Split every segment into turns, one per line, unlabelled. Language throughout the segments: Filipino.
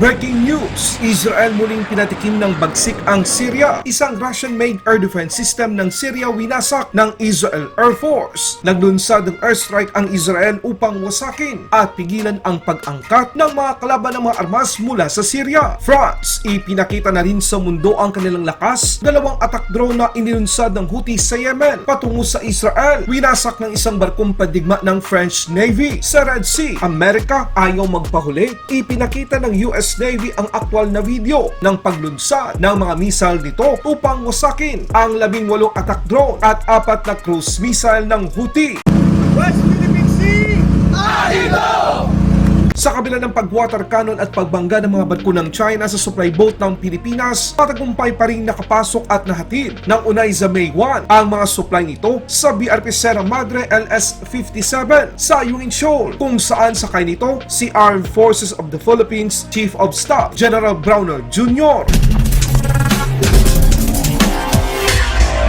Breaking news! Israel muling pinatikim ng bagsik ang Syria. Isang Russian-made air defense system ng Syria winasak ng Israel Air Force. Naglunsad ng airstrike ang Israel upang wasakin at pigilan ang pag-angkat ng mga kalaban ng mga armas mula sa Syria. France, ipinakita na rin sa mundo ang kanilang lakas. Dalawang attack drone na inilunsad ng Houthi sa Yemen patungo sa Israel. Winasak ng isang barkong pandigma ng French Navy sa Red Sea. Amerika ayaw magpahuli. Ipinakita ng US Navy ang aktwal na video ng paglunsad ng mga missile nito upang wasakin ang 18 attack drone at 4 na cruise missile ng Houthi.
West Philippine Sea! Ahilo!
Sa kabila ng pag-water cannon at pagbangga ng mga barko ng China sa supply boat ng Pilipinas, matagumpay pa rin nakapasok at nahatid ng unay sa May 1 ang mga supply nito sa BRP Sierra Madre LS-57 sa Ayungin Shoal, kung saan sakay nito si Armed Forces of the Philippines Chief of Staff General Browner Jr.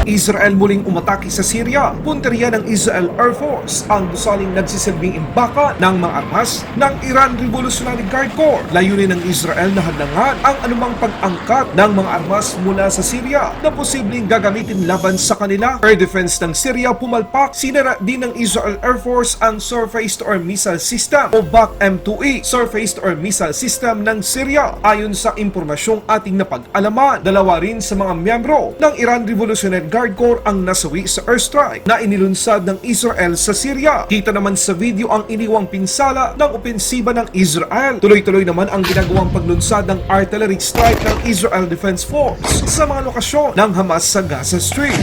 Israel muling umatake sa Syria. Punteriya ng Israel Air Force ang gusaling nagsisilbing imbaka ng mga armas ng Iran Revolutionary Guard Corps. Layunin ng Israel na hadlangan ang anumang pag-angkat ng mga armas mula sa Syria na posibleng gagamitin laban sa kanila. Air defense ng Syria pumalpak. Sinara din ng Israel Air Force ang Surface-to-Air Missile System o BAC-M2E, Surface-to-Air Missile System ng Syria. Ayon sa impormasyong ating napag-alaman, dalawa rin sa mga miyembro ng Iran Revolutionary Guard Corps ang nasawi sa airstrike na inilunsad ng Israel sa Syria. Kita naman sa video ang iniwang pinsala ng opensiba ng Israel. Tuloy-tuloy naman ang ginagawang paglunsad ng artillery strike ng Israel Defense Force sa mga lokasyon ng Hamas sa Gaza Strip.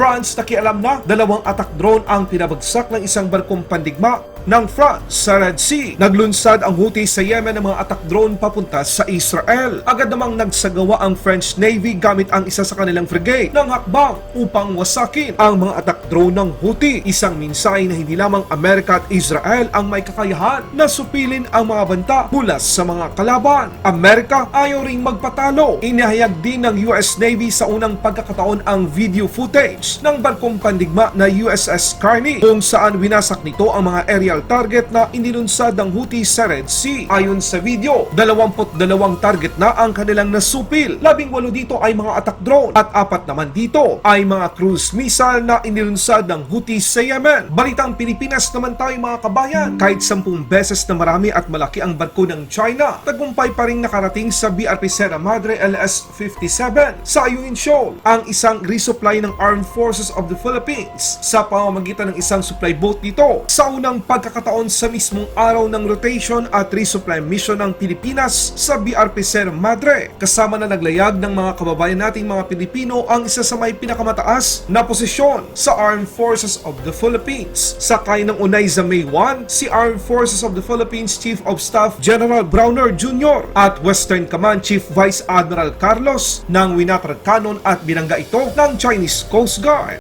France, nakialam na 2 attack drone ang pinabagsak ng isang barkong pandigma ng France sa Red Sea. Naglunsad ang Houthi sa Yemen ng mga attack drone papunta sa Israel. Agad namang nagsagawa ang French Navy gamit ang isa sa kanilang frigate ng hakbang upang wasakin ang mga attack drone ng Houthi. Isang mensahe na hindi lamang Amerika at Israel ang may kakayahan na supilin ang mga banta mula sa mga kalaban. Amerika ayaw ring magpatalo. Inihayag din ng US Navy sa unang pagkakataon ang video footage ng barkong pandigma na USS Carney kung saan winasak nito ang mga area target na inilunsad ng Houthi sa Red Sea. Ayon sa video, 22 target na ang kanilang nasupil. 18 dito ay mga attack drone at 4 naman dito ay mga cruise missile na inilunsad ng Houthi sa Yemen. Balitang Pilipinas naman tayo mga kabayan. Kahit 10 beses na marami at malaki ang barko ng China, tagumpay pa rin nakarating sa BRP Sierra Madre LS-57 sa Ayungin Shoal ang isang resupply ng Armed Forces of the Philippines sa pamamagitan ng isang supply boat dito sa unang pagkakataon sa mismong araw ng rotation at resupply mission ng Pilipinas sa BRP Sierra Madre. Kasama na naglayag ng mga kababayan nating mga Pilipino ang isa sa may pinakamataas na posisyon sa Armed Forces of the Philippines. Sakay ng unay sa May 1 si Armed Forces of the Philippines Chief of Staff General Browner Jr. at Western Command Chief Vice Admiral Carlos ng water cannon at binangga ito ng Chinese Coast Guard.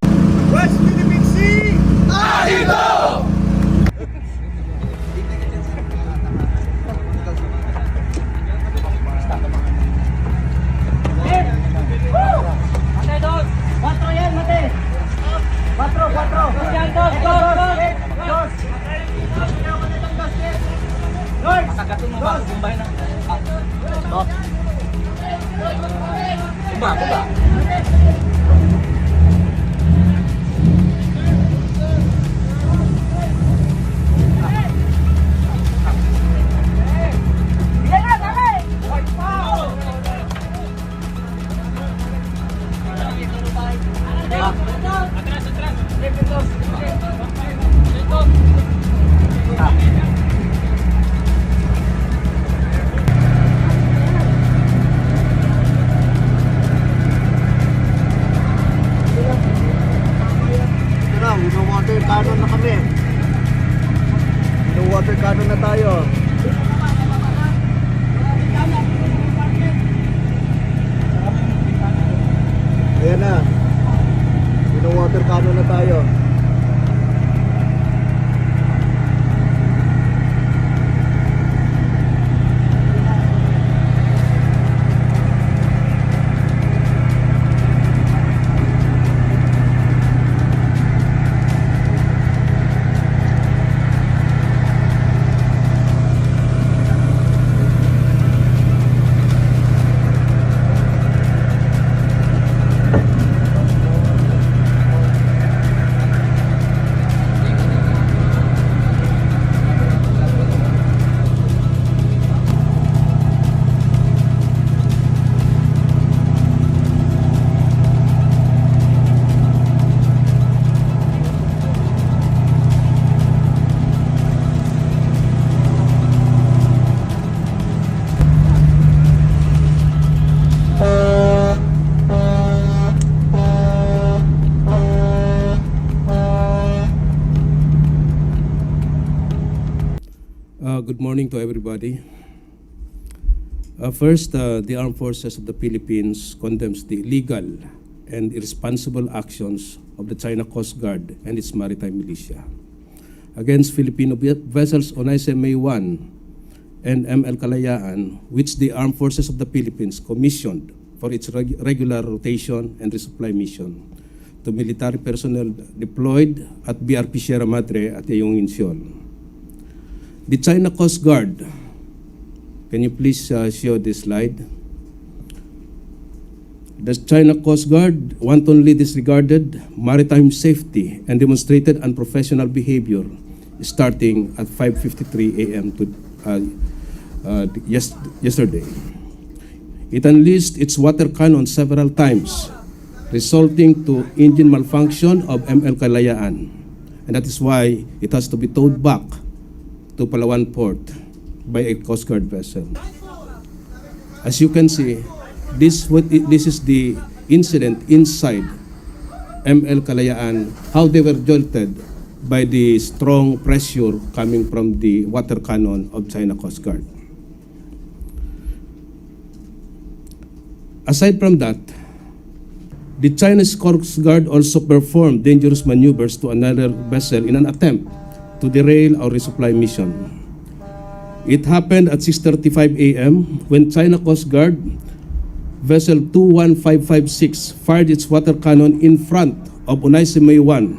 West Philippine Sea! Ahilo!
Masagatin mo ba? Bumbay na. Kumba.
Water cannon na kami. Water cannon na tayo. Ayan na. Water cannon na tayo.
Good morning to everybody. First, the Armed Forces of the Philippines condemns the illegal and irresponsible actions of the China Coast Guard and its maritime militia against Filipino vessels on SMA-1 and ML Kalayaan, which the Armed Forces of the Philippines commissioned for its regular rotation and resupply mission to military personnel deployed at BRP Sierra Madre at Ayungin Siol. The China Coast Guard, can you please show this slide? The China Coast Guard wantonly disregarded maritime safety and demonstrated unprofessional behavior starting at 5:53 a.m. yesterday. It unleashed its water cannon several times, resulting to engine malfunction of ML Kalayaan, and that is why it has to be towed back to Palawan port by a Coast Guard vessel. As you can see, this is the incident inside ML Kalayaan, how they were jolted by the strong pressure coming from the water cannon of China Coast Guard. Aside from that, the Chinese Coast Guard also performed dangerous maneuvers to another vessel in an attempt to derail our resupply mission. It happened at 6:35 a.m. when China Coast Guard vessel 21556 fired its water cannon in front of May-1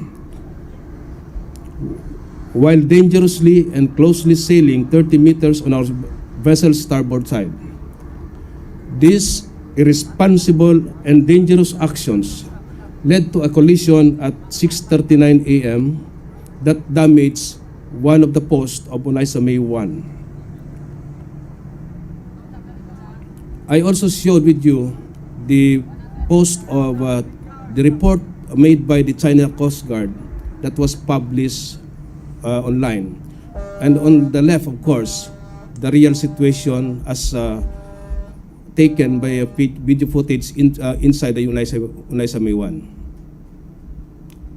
while dangerously and closely sailing 30 meters on our vessel's starboard side. These irresponsible and dangerous actions led to a collision at 6:39 a.m. that damaged one of the posts of May-1. I also showed with you the post of the report made by the China Coast Guard that was published online. And on the left, of course, the real situation as taken by a video footage inside the May-1.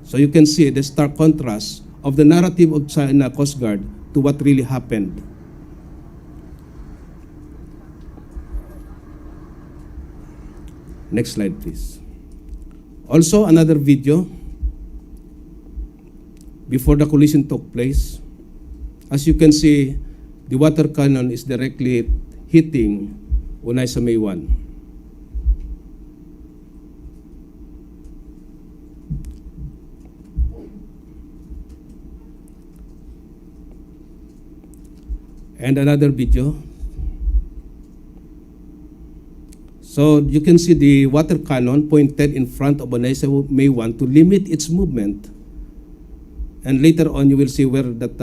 So you can see the stark contrast of the narrative of China Coast Guard to what really happened. Next slide, please. Also, another video before the collision took place. As you can see, the water cannon is directly hitting May-1. And another video. So you can see the water cannon pointed in front of May-1 to limit its movement. And later on, you will see where that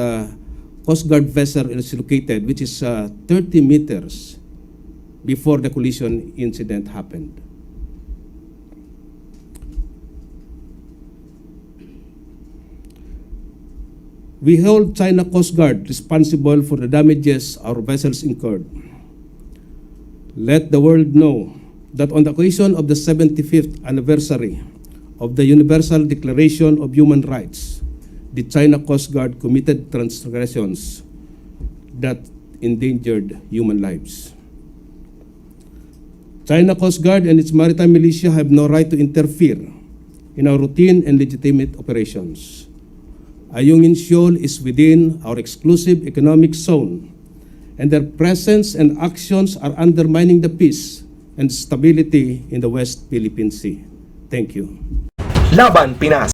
Coast Guard vessel is located, which is 30 meters before the collision incident happened. We hold China Coast Guard responsible for the damages our vessels incurred. Let the world know that on the occasion of the 75th anniversary of the Universal Declaration of Human Rights, the China Coast Guard committed transgressions that endangered human lives. China Coast Guard and its maritime militia have no right to interfere in our routine and legitimate operations. Ayungin Siol is within our exclusive economic zone, and their presence and actions are undermining the peace and stability in the West Philippine Sea. Thank you.
Laban Pinas.